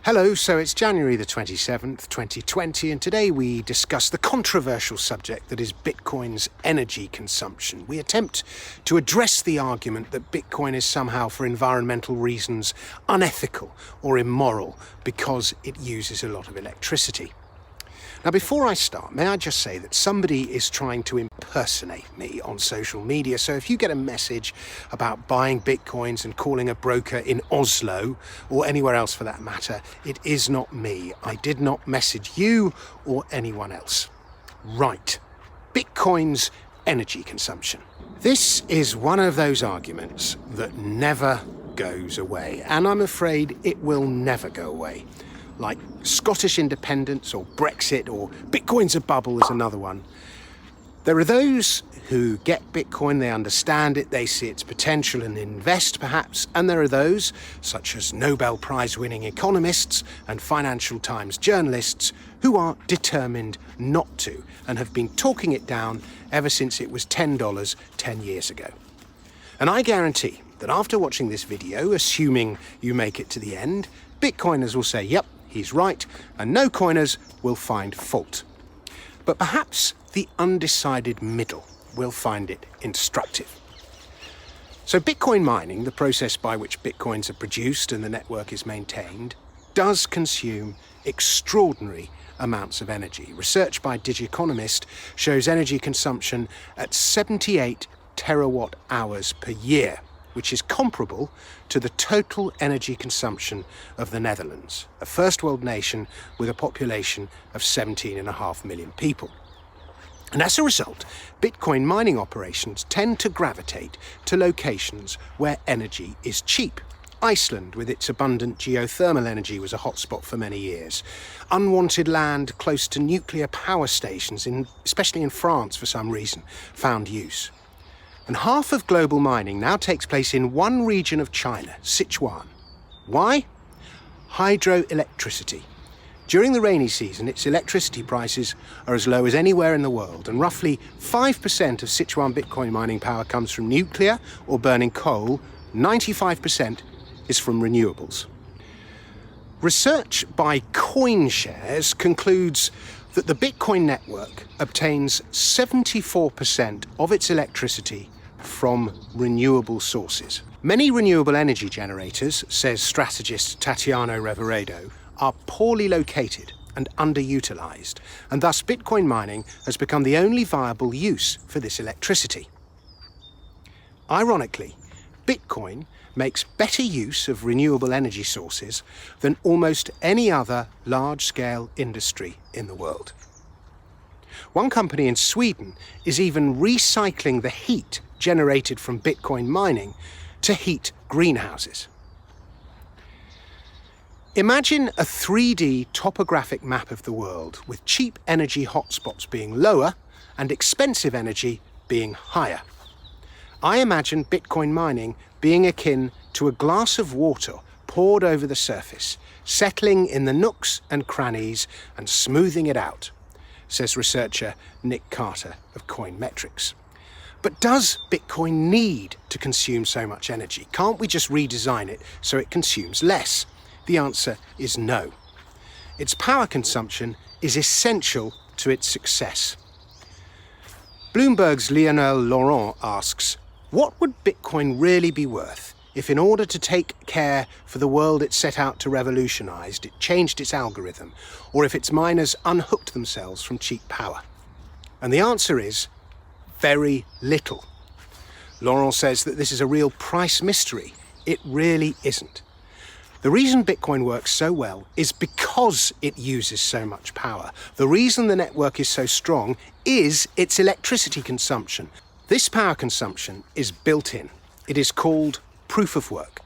Hello, so it's January the 27th, 2020, and today we discuss the controversial subject that is Bitcoin's energy consumption. We attempt to address the argument that Bitcoin is somehow, for environmental reasons, unethical or immoral because it uses a lot of electricity. Now, before I start, may I just say that somebody is trying to impersonate me on social media. So if you get a message about buying Bitcoins and calling a broker in Oslo, or anywhere else for that matter, it is not me. I did not message you or anyone else. Right. Bitcoin's energy consumption. This is one of those arguments that never goes away, and I'm afraid it will never go away. Like Scottish independence or Brexit or Bitcoin's a bubble is another one. There are those who get Bitcoin, they understand it, they see its potential and invest perhaps, and there are those, such as Nobel Prize-winning economists and Financial Times journalists, who are determined not to and have been talking it down ever since it was $10 10 years ago. And I guarantee that after watching this video, assuming you make it to the end, Bitcoiners will say, yep, he's right, and no coiners will find fault. But perhaps the undecided middle will find it instructive. So Bitcoin mining, the process by which Bitcoins are produced and the network is maintained, does consume extraordinary amounts of energy. Research by Digiconomist shows energy consumption at 78 terawatt hours per year, which is comparable to the total energy consumption of the Netherlands, a first world nation with a population of 17.5 million people. And as a result, Bitcoin mining operations tend to gravitate to locations where energy is cheap. Iceland, with its abundant geothermal energy, was a hotspot for many years. Unwanted land close to nuclear power stations, especially in France for some reason, found use. And half of global mining now takes place in one region of China, Sichuan. Why? Hydroelectricity. During the rainy season, its electricity prices are as low as anywhere in the world, and roughly 5% of Sichuan Bitcoin mining power comes from nuclear or burning coal. 95% is from renewables. Research by CoinShares concludes that the Bitcoin network obtains 74% of its electricity from renewable sources. Many renewable energy generators, says strategist Tatiano Reveredo, are poorly located and underutilized, and thus Bitcoin mining has become the only viable use for this electricity. Ironically, Bitcoin makes better use of renewable energy sources than almost any other large-scale industry in the world. One company in Sweden is even recycling the heat generated from Bitcoin mining to heat greenhouses. Imagine a 3D topographic map of the world with cheap energy hotspots being lower and expensive energy being higher. I imagine Bitcoin mining being akin to a glass of water poured over the surface, settling in the nooks and crannies and smoothing it out, says researcher Nick Carter of Coinmetrics. But does Bitcoin need to consume so much energy? Can't we just redesign it so it consumes less? The answer is no. Its power consumption is essential to its success. Bloomberg's Lionel Laurent asks, what would Bitcoin really be worth if, in order to take care for the world it set out to revolutionize, it changed its algorithm, or if its miners unhooked themselves from cheap power? And the answer is very little. Laurent says that this is a real price mystery. It really isn't. The reason Bitcoin works so well is because it uses so much power. The reason the network is so strong is its electricity consumption. This power consumption is built in. It is called proof of work.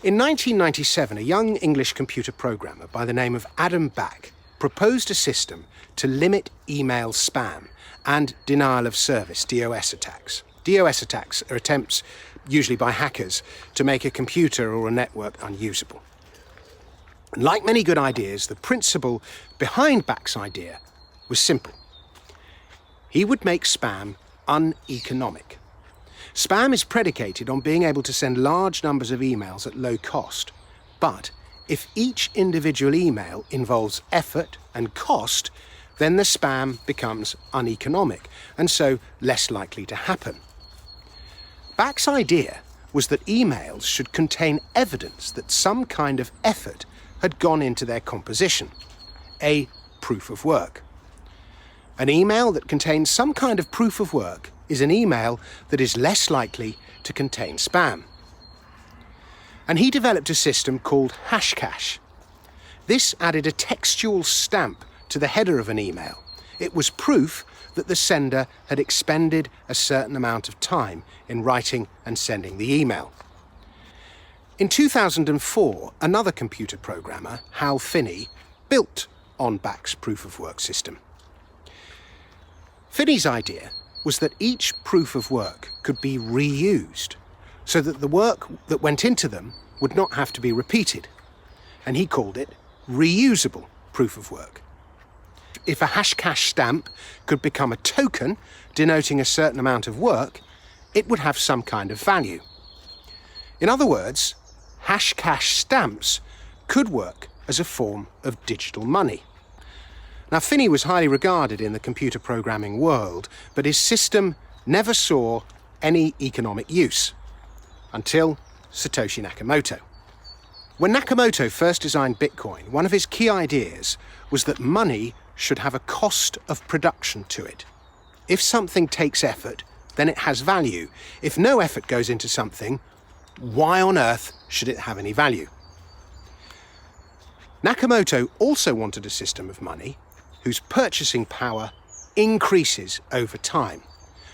In 1997, a young English computer programmer by the name of Adam Back proposed a system to limit email spam and denial of service, DOS attacks. DOS attacks are attempts, usually by hackers, to make a computer or a network unusable. And like many good ideas, the principle behind Back's idea was simple. He would make spam uneconomic. Spam is predicated on being able to send large numbers of emails at low cost, but if each individual email involves effort and cost, then the spam becomes uneconomic and so less likely to happen. Back's idea was that emails should contain evidence that some kind of effort had gone into their composition, a proof of work. An email that contains some kind of proof of work is an email that is less likely to contain spam. And he developed a system called Hashcash. This added a textual stamp to the header of an email. It was proof that the sender had expended a certain amount of time in writing and sending the email. In 2004, another computer programmer, Hal Finney, built on Back's proof of work system. Finney's idea was that each proof of work could be reused, so that the work that went into them would not have to be repeated, and he called it reusable proof of work. If a Hashcash stamp could become a token denoting a certain amount of work, it would have some kind of value. In other words, Hashcash stamps could work as a form of digital money. Now, Finney was highly regarded in the computer programming world, but his system never saw any economic use until Satoshi Nakamoto. When Nakamoto first designed Bitcoin, one of his key ideas was that money should have a cost of production to it. If something takes effort, then it has value. If no effort goes into something, why on earth should it have any value? Nakamoto also wanted a system of money whose purchasing power increases over time.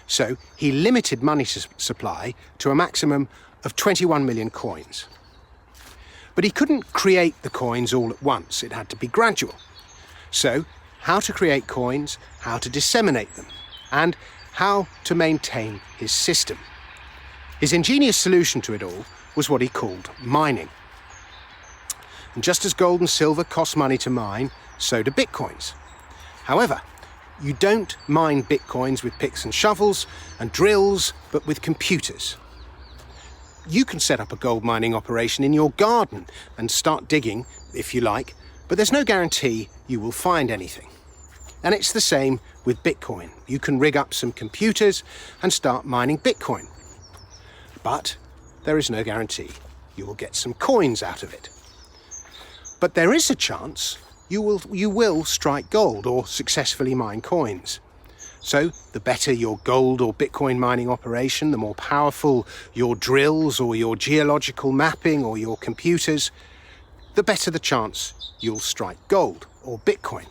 So he limited money supply to a maximum of 21 million coins. But he couldn't create the coins all at once. It had to be gradual. So, how to create coins, how to disseminate them, and how to maintain his system. His ingenious solution to it all was what he called mining. And just as gold and silver cost money to mine, so do bitcoins. However, you don't mine bitcoins with picks and shovels and drills, but with computers. You can set up a gold mining operation in your garden and start digging, if you like, but there's no guarantee you will find anything. And it's the same with Bitcoin. You can rig up some computers and start mining Bitcoin. But there is no guarantee you will get some coins out of it. But there is a chance you will strike gold or successfully mine coins. So the better your gold or Bitcoin mining operation, the more powerful your drills or your geological mapping or your computers, the better the chance you'll strike gold or Bitcoin.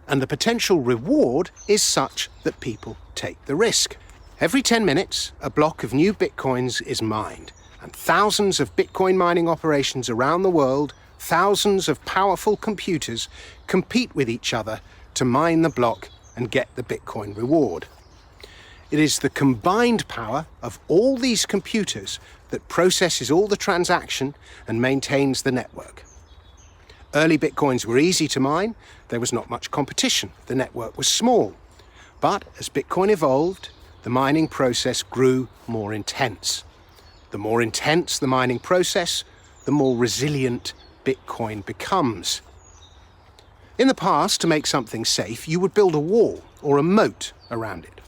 And the potential reward is such that people take the risk. Every 10 minutes, a block of new Bitcoins is mined, and thousands of Bitcoin mining operations around the world, thousands of powerful computers compete with each other to mine the block and get the Bitcoin reward. It is the combined power of all these computers that processes all the transaction and maintains the network. Early Bitcoins were easy to mine. There was not much competition. The network was small. But as Bitcoin evolved, the mining process grew more intense. The more intense the mining process, the more resilient Bitcoin becomes. In the past, to make something safe, you would build a wall or a moat around it.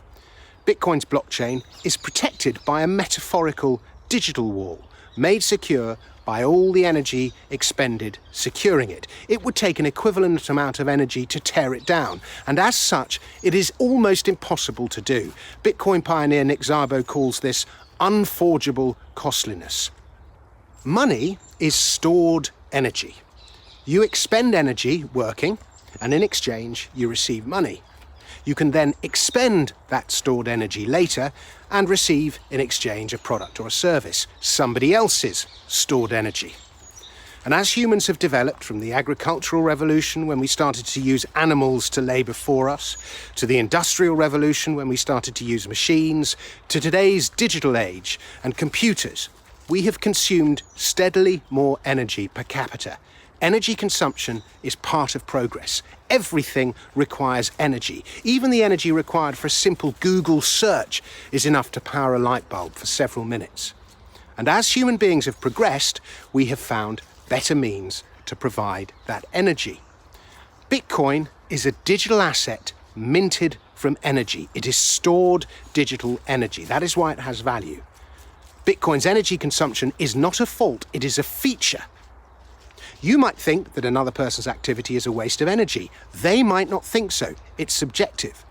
Bitcoin's blockchain is protected by a metaphorical digital wall, made secure by all the energy expended securing it. It would take an equivalent amount of energy to tear it down, and as such, it is almost impossible to do. Bitcoin pioneer Nick Szabo calls this unforgeable costliness. Money is stored energy. You expend energy working, and in exchange, you receive money. You can then expend that stored energy later and receive in exchange a product or a service, somebody else's stored energy. And as humans have developed from the agricultural revolution when we started to use animals to labour for us, to the industrial revolution when we started to use machines, to today's digital age and computers, we have consumed steadily more energy per capita. Energy consumption is part of progress. Everything requires energy. Even the energy required for a simple Google search is enough to power a light bulb for several minutes. And as human beings have progressed, we have found better means to provide that energy. Bitcoin is a digital asset minted from energy. It is stored digital energy. That is why it has value. Bitcoin's energy consumption is not a fault, it is a feature. You might think that another person's activity is a waste of energy. They might not think so. It's subjective.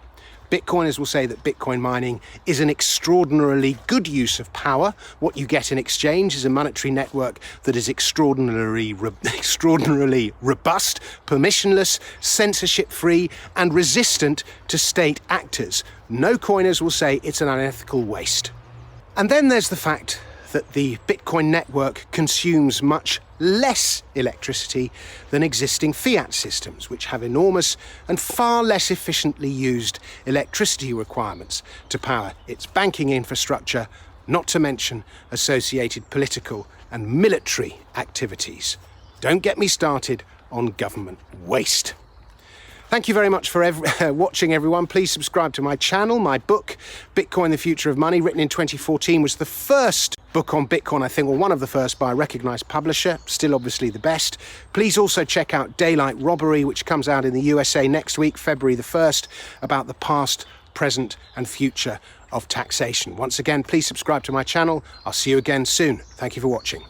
Bitcoiners will say that Bitcoin mining is an extraordinarily good use of power. What you get in exchange is a monetary network that is extraordinarily robust, permissionless, censorship-free, and resistant to state actors. No coiners will say it's an unethical waste. And then there's the fact that the Bitcoin network consumes much less electricity than existing fiat systems, which have enormous and far less efficiently used electricity requirements to power its banking infrastructure, not to mention associated political and military activities. Don't get me started on government waste. Thank you very much for watching, everyone. Please subscribe to my channel. My book, Bitcoin, The Future of Money, written in 2014, was the first book on Bitcoin, I think, or one of the first by a recognised publisher, still obviously the best. Please also check out Daylight Robbery, which comes out in the USA next week, February the 1st, about the past, present and future of taxation. Once again, please subscribe to my channel. I'll see you again soon. Thank you for watching.